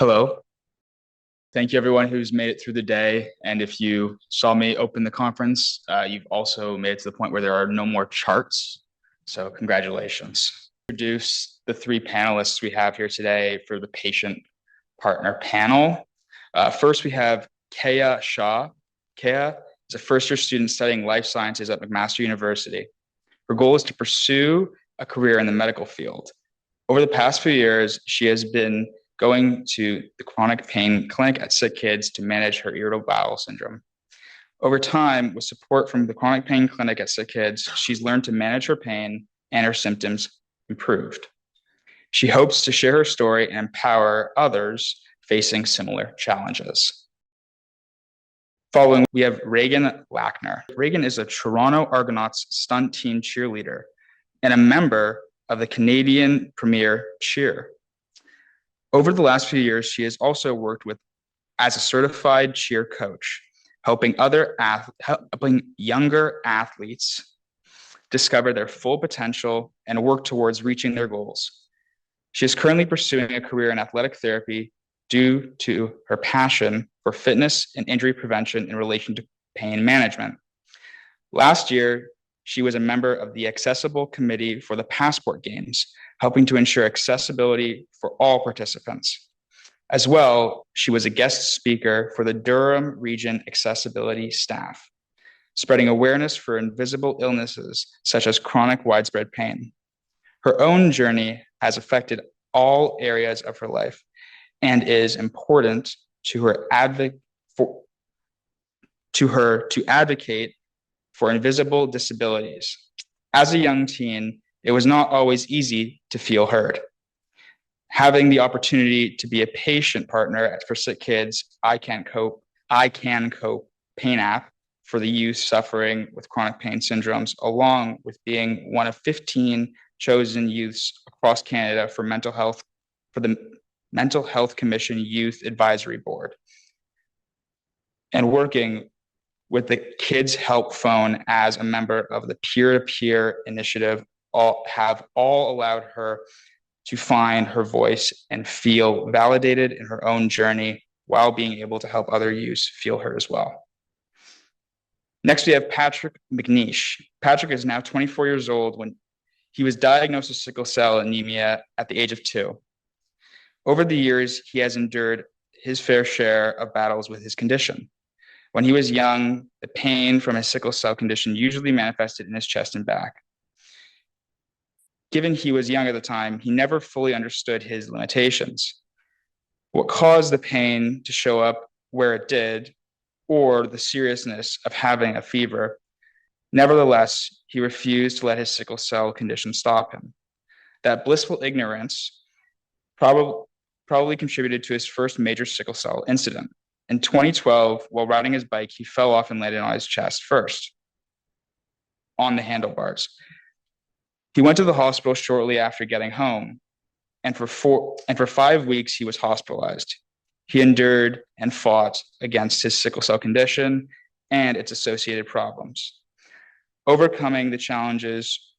Hello. Thank you, everyone who's made it through the day. And if you saw me open the conference, you've also made it to the point where there are no more charts. So, congratulations. Introduce the three panelists we have here today for the patient partner panel. First, we have Kea Shah. Kea is a first year student studying life sciences at McMaster University. Her goal is to pursue a career in the medical field. Over the past few years, she has been going to the chronic pain clinic at SickKids to manage her irritable bowel syndrome. Over time, with support from the chronic pain clinic at SickKids, she's learned to manage her pain and her symptoms improved. She hopes to share her story and empower others facing similar challenges. Following, we have Reagan Lackner. Reagan is a Toronto Argonauts stunt team cheerleader and a member of the Canadian Premier Cheer. Over the last few years, she has also worked as a certified cheer coach, helping younger athletes discover their full potential and work towards reaching their goals. She is currently pursuing a career in athletic therapy due to her passion for fitness and injury prevention in relation to pain management. Last year, she was a member of the Accessible Committee for the Passport Games, helping to ensure accessibility for all participants. As well, she was a guest speaker for the Durham Region Accessibility staff, spreading awareness for invisible illnesses such as chronic widespread pain. Her own journey has affected all areas of her life and is important to her to advocate for invisible disabilities. As a young teen, it was not always easy to feel heard. Having the opportunity to be a patient partner for SickKids, I Can Cope pain app for the youth suffering with chronic pain syndromes, along with being one of 15 chosen youths across Canada for the Mental Health Commission Youth Advisory Board, and working with the Kids Help Phone as a member of the peer-to-peer initiative have all allowed her to find her voice and feel validated in her own journey while being able to help other youths feel her as well. Next, we have Patrick McNeish. Patrick is now 24 years old when he was diagnosed with sickle cell anemia at the age of 2. Over the years, he has endured his fair share of battles with his condition. When he was young, the pain from his sickle cell condition usually manifested in his chest and back. Given he was young at the time, he never fully understood his limitations. What caused the pain to show up where it did, or the seriousness of having a fever. Nevertheless, he refused to let his sickle cell condition stop him. That blissful ignorance probably contributed to his first major sickle cell incident. In 2012, while riding his bike, he fell off and landed on his chest first on the handlebars. He went to the hospital shortly after getting home, and for 5 weeks he was hospitalized. He endured and fought against his sickle cell condition and its associated problems. Overcoming the challenges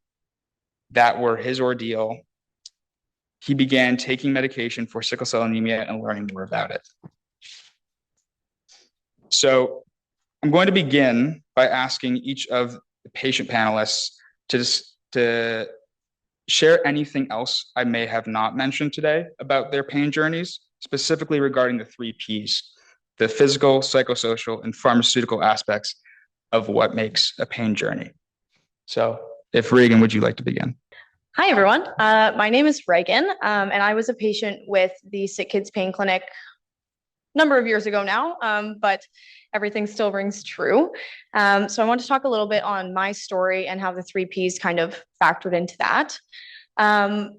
that were his ordeal, he began taking medication for sickle cell anemia and learning more about it. So I'm going to begin by asking each of the patient panelists to share anything else I may have not mentioned today about their pain journeys, specifically regarding the 3 Ps, the physical, psychosocial, and pharmaceutical aspects of what makes a pain journey. So if Reagan, would you like to begin? Hi, everyone. My name is Reagan, and I was a patient with the SickKids Pain Clinic a number of years ago now, but everything still rings true. So I want to talk a little bit on my story and how the 3 Ps kind of factored into that.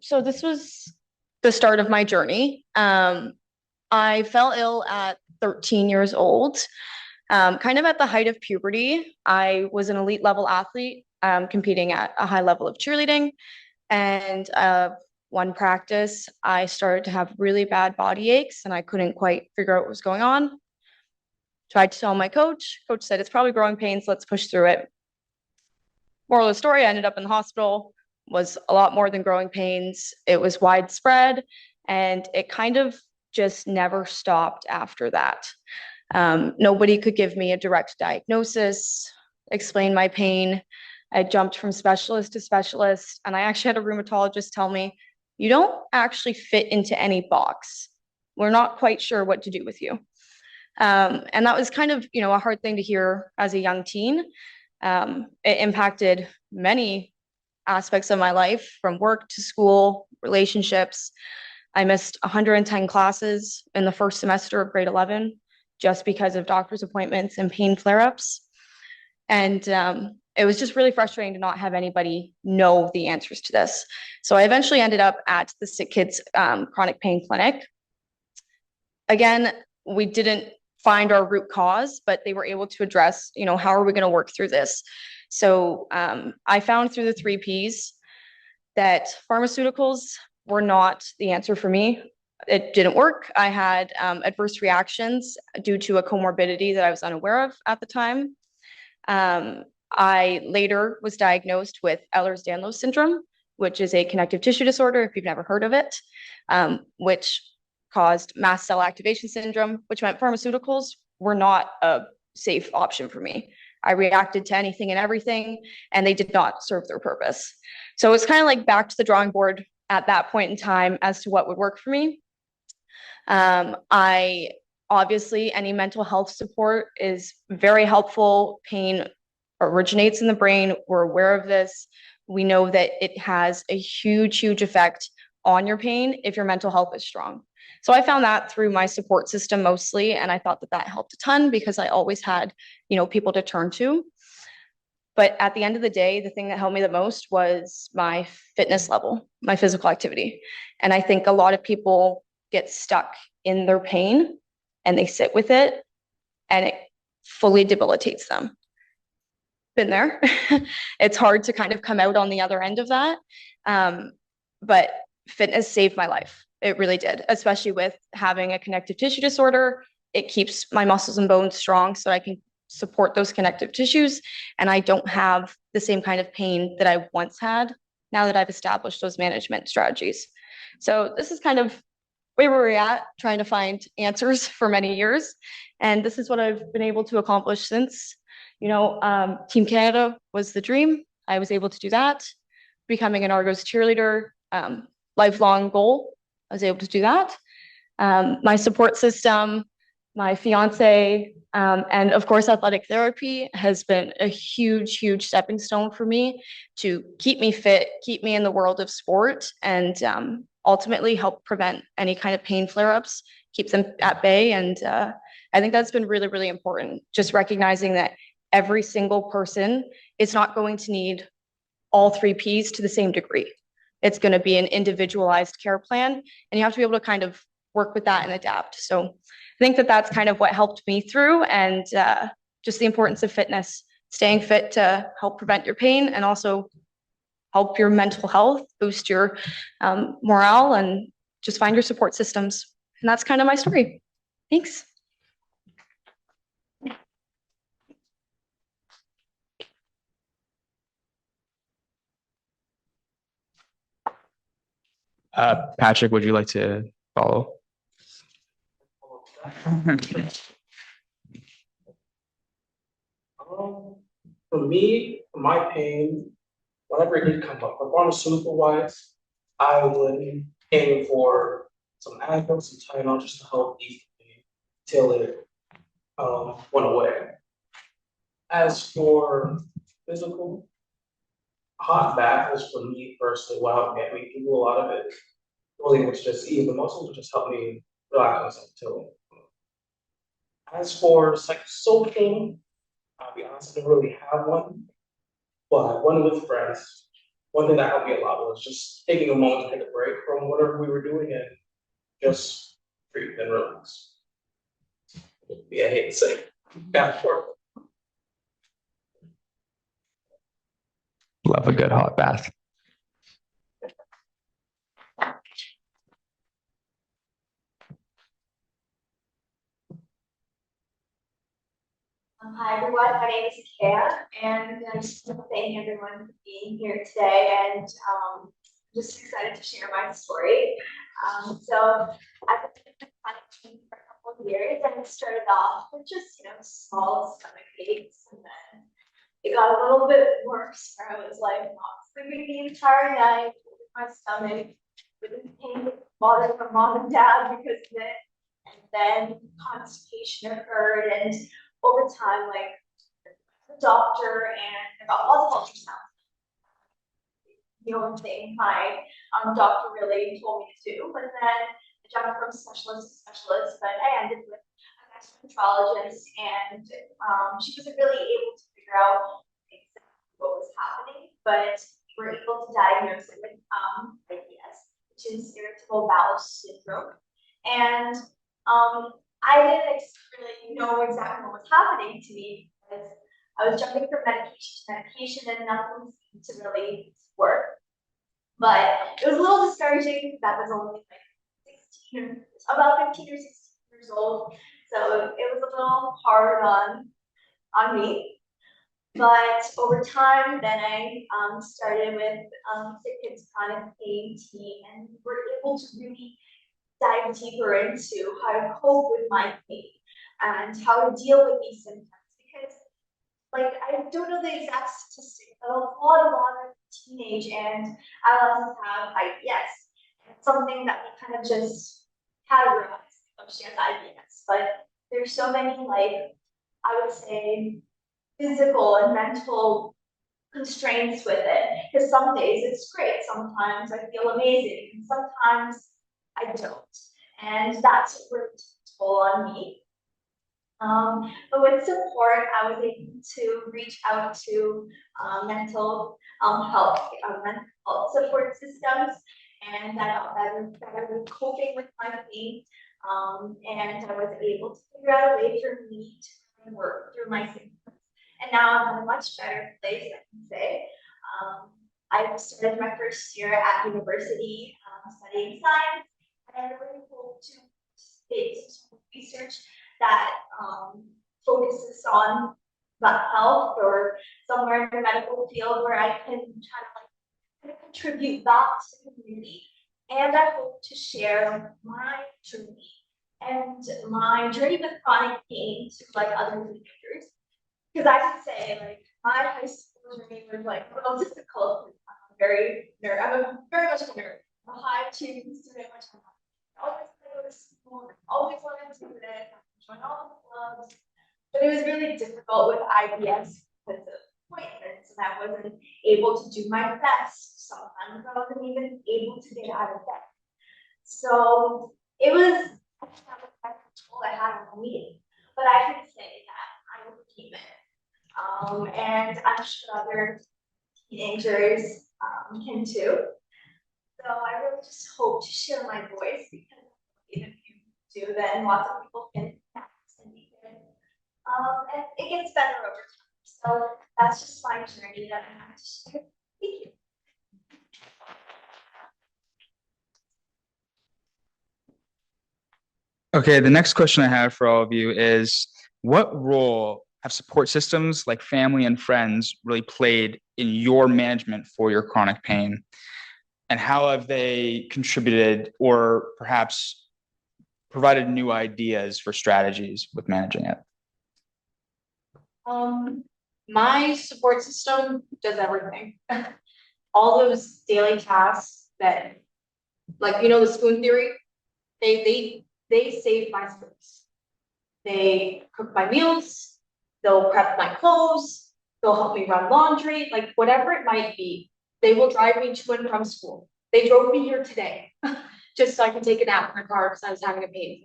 So this was the start of my journey. I fell ill at 13 years old, kind of at the height of puberty. I was an elite level athlete, competing at a high level of cheerleading. And one practice, I started to have really bad body aches and I couldn't quite figure out what was going on. Tried to tell my coach. Coach said, it's probably growing pains. Let's push through it. Moral of the story, I ended up in the hospital. Was a lot more than growing pains. It was widespread and it kind of just never stopped after that. Nobody could give me a direct diagnosis, explain my pain. I jumped from specialist to specialist, and I actually had a rheumatologist tell me, you don't actually fit into any box. We're not quite sure what to do with you. And that was kind of, a hard thing to hear as a young teen. It impacted many aspects of my life, from work to school, relationships. I missed 110 classes in the first semester of grade 11 just because of doctor's appointments and pain flare-ups. And it was just really frustrating to not have anybody know the answers to this. So I eventually ended up at the Sick Kids Chronic Pain Clinic. Again, we didn't find our root cause, but they were able to address, how are we going to work through this? So I found through the 3 Ps that pharmaceuticals were not the answer for me. It didn't work. I had adverse reactions due to a comorbidity that I was unaware of at the time. I later was diagnosed with Ehlers-Danlos syndrome, which is a connective tissue disorder, if you've never heard of it, which caused mast cell activation syndrome, which meant pharmaceuticals were not a safe option for me. I reacted to anything and everything, and they did not serve their purpose. So it's kind of like back to the drawing board at that point in time as to what would work for me. Obviously, any mental health support is very helpful. Pain originates in the brain. We're aware of this. We know that it has a huge, huge effect on your pain if your mental health is strong. So I found that through my support system mostly, and I thought that helped a ton because I always had, people to turn to. But at the end of the day, the thing that helped me the most was my fitness level, my physical activity. And I think a lot of people get stuck in their pain and they sit with it and it fully debilitates them. Been there. It's hard to kind of come out on the other end of that. But fitness saved my life. It really did, especially with having a connective tissue disorder. It keeps my muscles and bones strong so I can support those connective tissues. And I don't have the same kind of pain that I once had now that I've established those management strategies. So this is kind of where we're at, trying to find answers for many years. And this is what I've been able to accomplish since. Team Canada was the dream. I was able to do that. Becoming an Argos cheerleader, lifelong goal. I was able to do that. My support system, my fiance, and of course, athletic therapy has been a huge, huge stepping stone for me to keep me fit, keep me in the world of sport, and ultimately help prevent any kind of pain flare-ups, keep them at bay. And I think that's been really, really important. Just recognizing that every single person is not going to need all 3 Ps to the same degree. It's going to be an individualized care plan, and you have to be able to kind of work with that and adapt. So I think that's kind of what helped me through, and just the importance of fitness, staying fit to help prevent your pain and also help your mental health, boost your morale, and just find your support systems. And that's kind of my story. Thanks. Patrick, would you like to follow? For me, for my pain, whenever it did come up, pharmaceutical wise, I would aim for some Advil, some Tylenol, just to help ease the pain till it went away. As for physical, hot bath is for me personally what helped me do a lot of it. Really, which just ease the muscles, which just helped me relax myself till. As for psychosocial, I'll be honest, I didn't really have one, but one with friends. One thing that helped me a lot was just taking a moment to take a break from whatever we were doing and just breathe and relax. Yeah, I hate to say. Yeah, sure. Love a good hot bath. Hi everyone, my name is Kaya, and I just want to thank everyone for being here today, and I'm just excited to share my story. So at the of years, and it started off with just, small stomach aches, and then it got a little bit worse where I was like not sleeping the entire night with my stomach, with pain, bothering my mom and dad because of it. And then constipation occurred, and over time, like the doctor and I got lots of ultrasounds. The only thing my doctor really told me to do, but then I jumped from specialist to specialist, but I ended with a gastroenterologist, and she wasn't really able to figure out exactly what was happening, but we were able to diagnose it with IBS, which is irritable bowel syndrome. And I didn't really know exactly what was happening to me because I was jumping from medication to medication and nothing seemed to really work. But it was a little discouraging because that was only like 16 or about 15 or 16 years old. So it was a little hard on me. But over time, then I started with Sick Kids Chronic Pain team, and we were able to really dive deeper into how to cope with my pain and how to deal with these symptoms. Because, like, I don't know the exact statistics, but a lot of teenage and adolescents have IBS. And it's something that we kind of just categorize. Oh, she has IBS, but there's so many, like, I would say, physical and mental constraints with it. Because some days it's great, sometimes I feel amazing, and sometimes I don't. And that's what really took a toll on me. But with support, I was able to reach out to mental health support systems, and I got better with coping with my pain. And I was able to figure out a way for me to work through my symptoms. And now I'm in a much better place, I can say. I started my first year at university studying science, and I really hope to participate in some research that focuses on gut health or somewhere in the medical field where I can try to contribute that to the community. And I hope to share my journey and my journey with chronic pain to like other teenagers. Because I can say, like, my high school journey was like a little difficult. I'm very much a nerd. I'm a high achieving student, which I'm always wanted to go to school, always wanted to do this, join all the clubs. But it was really difficult with IBS because of appointments, and I wasn't able to do my best. Sometimes I wasn't even able to get out of bed. So it was that control I had on me. But I can say that I overcame it. And I'm sure other teenagers can too. So I really just hope to share my voice, because if you do, then lots of people can practice and be good. And it gets better over time. So that's just my journey that I have to share. Thank you. Okay, the next question I have for all of you is, what role have support systems like family and friends really played in your management for your chronic pain? And how have they contributed or perhaps provided new ideas for strategies with managing it? My support system does everything. All those daily tasks that, like, the spoon theory, they save my space. They cook my meals, they'll prep my clothes, they'll help me run laundry, like whatever it might be. They will drive me to and from school. They drove me here today just so I can take a nap in the car because I was having a pain.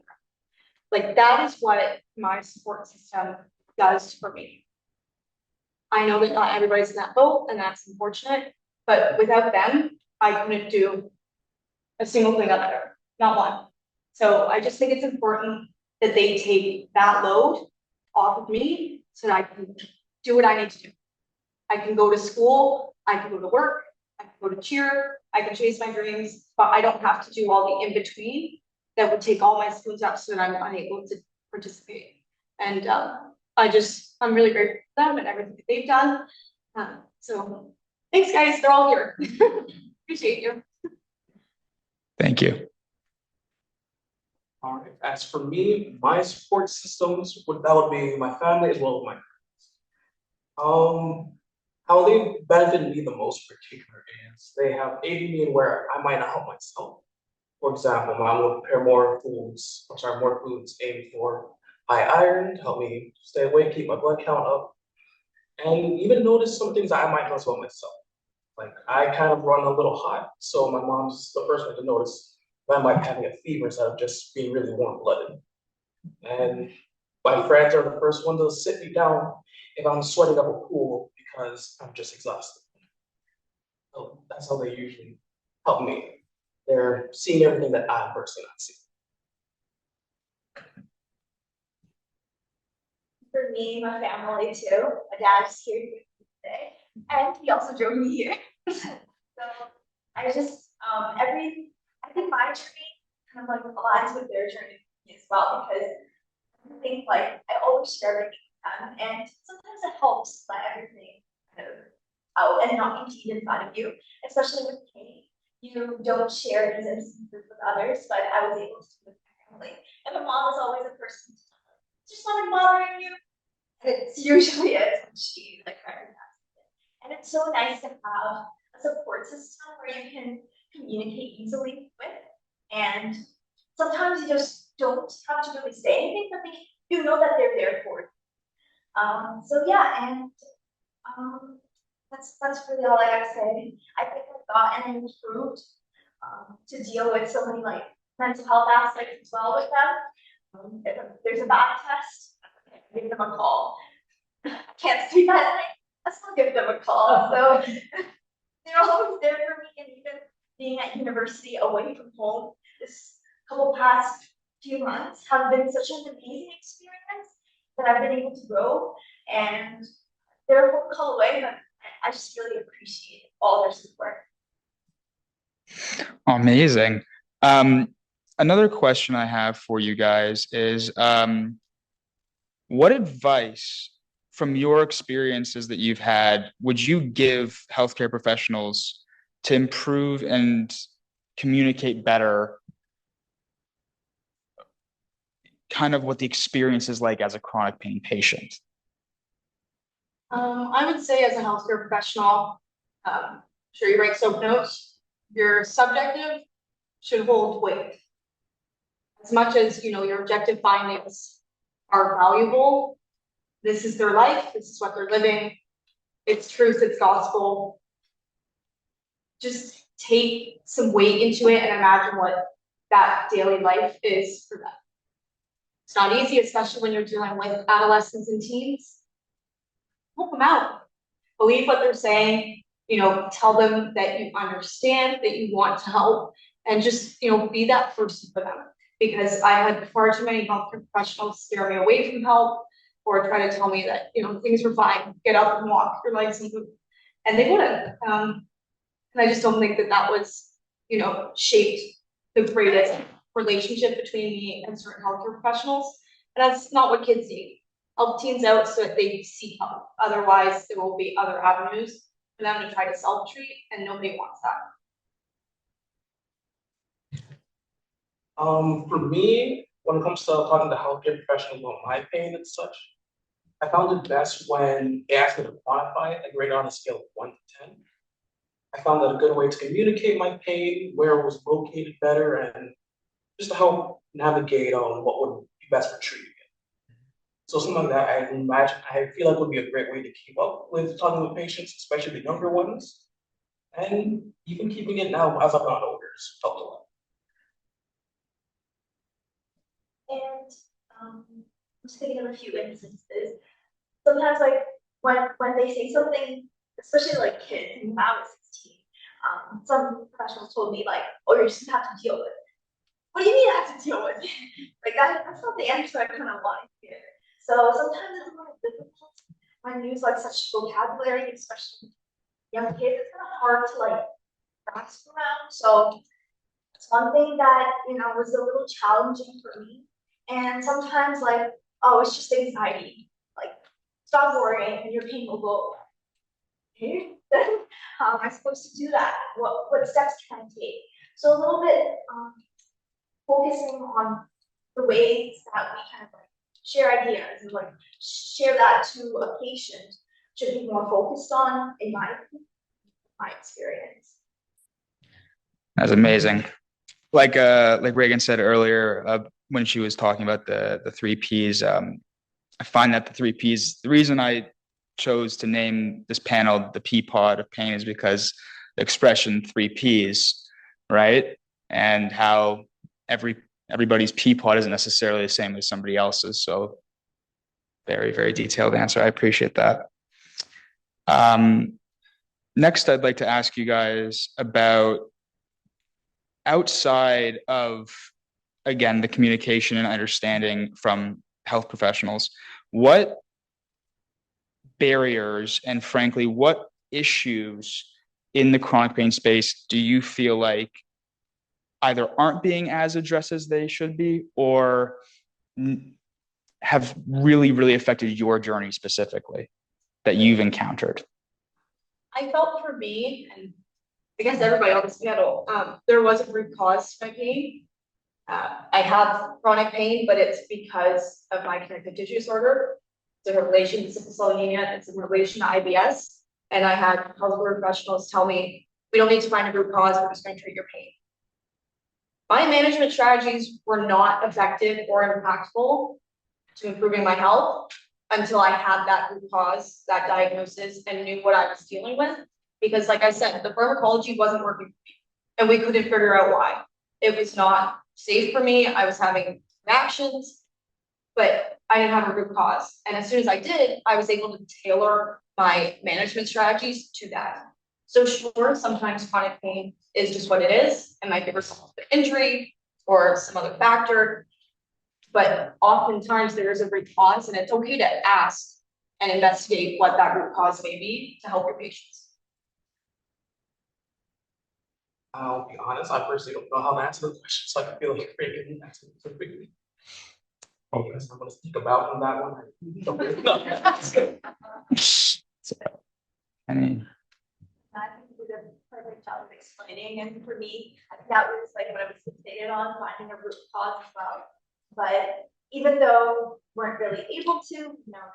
Like, that is what my support system does for me. I know that not everybody's in that boat, and that's unfortunate, but without them, I couldn't do a single thing up there, not one. So I just think it's important that they take that load off of me so that I can do what I need to do. I can go to school, I can go to work, I can go to cheer, I can chase my dreams, but I don't have to do all the in-between that would take all my spoons up so that I'm unable to participate. And I'm really grateful for them and everything that they've done. So thanks, guys, they're all here. Appreciate you. Thank you. All right, as for me, my support systems that would be my family as well as my friends. How they benefit me the most particular is they have aided me in where I might not help myself. For example, mom will prepare more foods aimed for high iron to help me stay awake, keep my blood count up, and even notice some things that I might notice about myself. Like I kind of run a little hot, so my mom's the first one to notice if I might be having a fever instead of just being really warm blooded. And my friends are the first one to sit me down if I'm sweating up a pool because I'm just exhausted. So that's how they usually help me. They're seeing everything that I'm personally not seeing. For me, my family too. My dad's here today, and he also drove me here. So I just I think my journey kind of like aligns with their journey as well because I think like I always share everything with them, and sometimes it helps let everything kind of out and not contained inside of you, especially with pain. You don't share these instances with others, but I was able to with my family. And my mom is always a person to tell, like, just something bothering you. And it's usually is when she like recognizes it. And it's so nice to have a support system where you can communicate easily with. And sometimes you just don't have to really say anything, but you know that they're there for you. So yeah, and um, that's really all I gotta say. I think I've gotten improved to deal with so many like mental health aspects as well with them. If there's a bad test, I give them a call. I can't sleep at night. I still give them a call. So they're always there for me, and even being at university away from home, this couple past few months have been such an amazing experience that I've been able to grow, and they're a phone call away, but I just really appreciate all their support. Amazing. Um, Another question I have for you guys is, what advice from your experiences that you've had would you give healthcare professionals to improve and communicate better kind of what the experience is like as a chronic pain patient? I would say as a healthcare professional, sure you write soap notes, your subjective should hold weight. As much as, you know, your objective findings are valuable, this is their life, this is what they're living, it's truth, it's gospel. Just take some weight into it and imagine what that daily life is for them. It's not easy, especially when you're dealing with adolescents and teens. Help them out. Believe what they're saying, you know, tell them that you understand, that you want to help, and just, you know, be that person for them. Because I had far too many healthcare professionals steer me away from help or try to tell me that, you know, things were fine, get up and walk your legs and move. And they wouldn't. And I just don't think that that was, you know, shaped the greatest relationship between me and certain healthcare professionals. And that's not what kids need. Help teens out so that they seek help. Otherwise, there will be other avenues for them to try to self-treat, and nobody wants that. For me, when it comes to talking to healthcare professionals about my pain and such, I found it best when they asked me to quantify it, like rate it on a scale of 1 to 10. I found that a good way to communicate my pain, where it was located better, and just to help navigate on what would be best for treating it. So something like that, I feel like would be a great way to keep up with talking with patients, especially the younger ones. And even keeping it now as I've gotten older has helped a lot. And I'm just thinking of a few instances. Sometimes like when they say something, especially like kids, and when I was 16, some professionals told me like, oh, you just have to deal with it. What do you mean I have to deal with it? Like that's not the answer I kind of want to hear. So sometimes it's a little difficult when you use like such vocabulary, especially young kids, it's kind of hard to like grasp around. So it's one thing that, you know, was a little challenging for me. And sometimes like, oh, it's just anxiety. Like, stop worrying and your pain will go away. Okay, then how am I supposed to do that? What steps can I take? So a little bit focusing on the ways that we kind of like share ideas and like share that to a patient should be more focused on, in my experience. That's amazing. Like Reagan said earlier, when she was talking about the three Ps, I find that the three Ps, the reason I chose to name this panel the P pod of pain is because the expression three Ps, right? And how everybody's P pod isn't necessarily the same as somebody else's. So very, very detailed answer. I appreciate that. Next, I'd like to ask you guys about outside of, again, the communication and understanding from health professionals, what barriers and frankly, what issues in the chronic pain space do you feel like either aren't being as addressed as they should be or have really, really affected your journey specifically that you've encountered? I felt for me, and I guess everybody on this panel, there was a root cause to my pain. I have chronic pain, but it's because of my connective tissue disorder. It's in relation to sickle cell anemia, it's in relation to IBS. And I had health professionals tell me, we don't need to find a root cause, we're just going to treat your pain. My management strategies were not effective or impactful to improving my health until I had that root cause, that diagnosis, and knew what I was dealing with. Because like I said, the pharmacology wasn't working for me, and we couldn't figure out why. It was not safe for me. I was having reactions, but I didn't have a root cause. And as soon as I did, I was able to tailor my management strategies to that. So sure, sometimes chronic pain is just what it is. It might be a result of an injury or some other factor. But oftentimes there is a root cause, and it's okay to ask and investigate what that root cause may be to help your patients. I'll be honest, I personally don't know how to answer the question, so I feel like Reagan answered it quickly. Oh, yes, I'm gonna think about on that one. No. Any? I think you did a perfect job of explaining, and for me, that was like what I was fixated on, finding a root cause as well. But even though we weren't really able to, that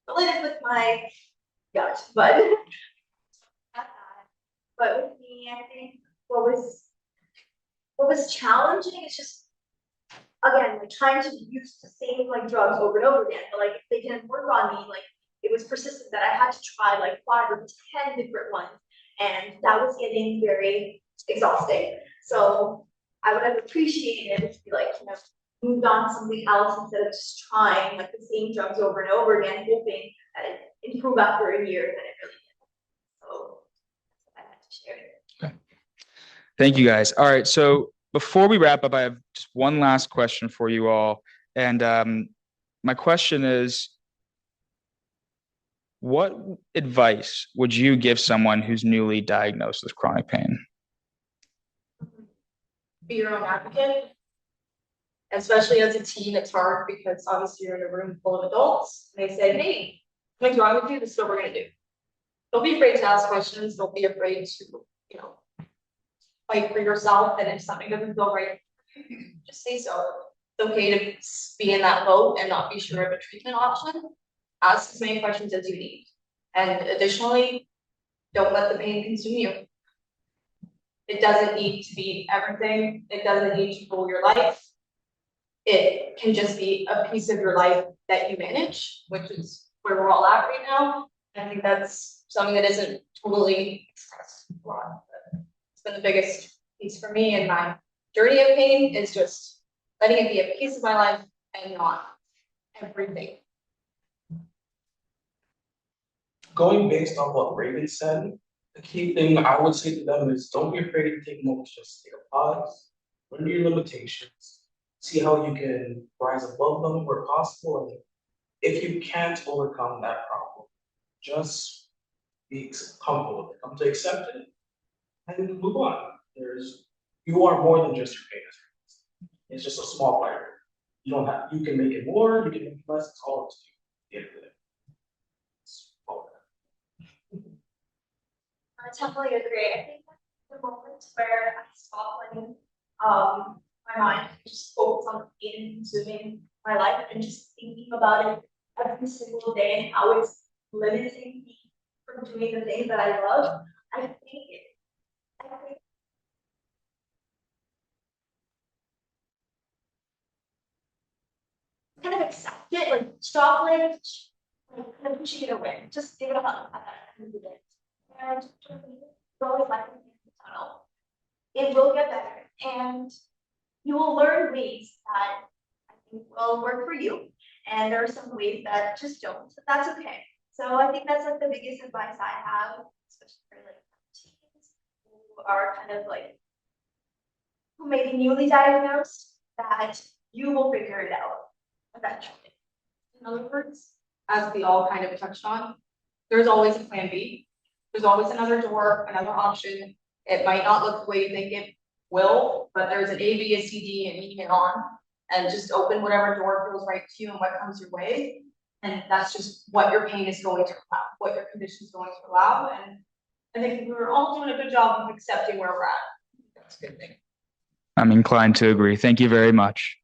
related with my gut, but but with me, I think what was challenging is just again like trying to use the same like drugs over and over again. But like if they didn't work on me, like it was persistent that I had to try like 5 or 10 different ones, and that was getting very exhausting. So I would have appreciated to be like, moved on to something else instead of just trying like the same drugs over and over again, hoping that it improve after a year, that it really did. So that's what I had to share. Okay. Thank you guys. All right. So before we wrap up, I have just one last question for you all. And my question is, what advice would you give someone who's newly diagnosed with chronic pain? Be your own advocate. Especially as a teen, it's hard because obviously you're in a room full of adults and they say, hey, what's wrong with you? This is what we're going to do. Don't be afraid to ask questions. Don't be afraid to, fight for yourself. And if something doesn't go right, just say so. It's okay to be in that boat and not be sure of a treatment option. Ask as many questions as you need. And additionally, don't let the pain consume you. It doesn't need to be everything. It doesn't need to rule your life. It can just be a piece of your life that you manage, which is where we're all at right now. And I think that's something that isn't totally expressed a lot. It's been the biggest piece for me in my journey of pain is just letting it be a piece of my life and not everything. Going based on what Reagan said, the key thing I would say to them is don't be afraid to take notes, just take a pause, learn your limitations, see how you can rise above them where possible. And if you can't overcome that problem, just be comfortable with it, come to accept it and move on. You are more than just your pain. It's just a small part. You can make it more, you can make it less, it's all up to you. I totally agree. I think that's the moment where I stopped letting my mind, just focus on eating and consuming my life and just thinking about it every single day and how it's limiting me from doing the things that I love. I think kind of accept it, like stop like kind of pushing it away. Just give it a hug at the end of the day. And always like in the tunnel. It will get better and you will learn ways that I think will work for you. And there are some ways that just don't, but that's okay. So I think that's like the biggest advice I have, especially for like teens who are kind of like who may be newly diagnosed, that you will figure it out eventually. In other words, as we all kind of touched on, there's always a plan B. There's always another door, another option. It might not look the way you think it will, but there's an A, B, a C, D, and E and on. And just open whatever door feels right to you and what comes your way. And that's just what your pain is going to allow, what your condition is going to allow. And I think we're all doing a good job of accepting where we're at. That's a good thing. I'm inclined to agree. Thank you very much.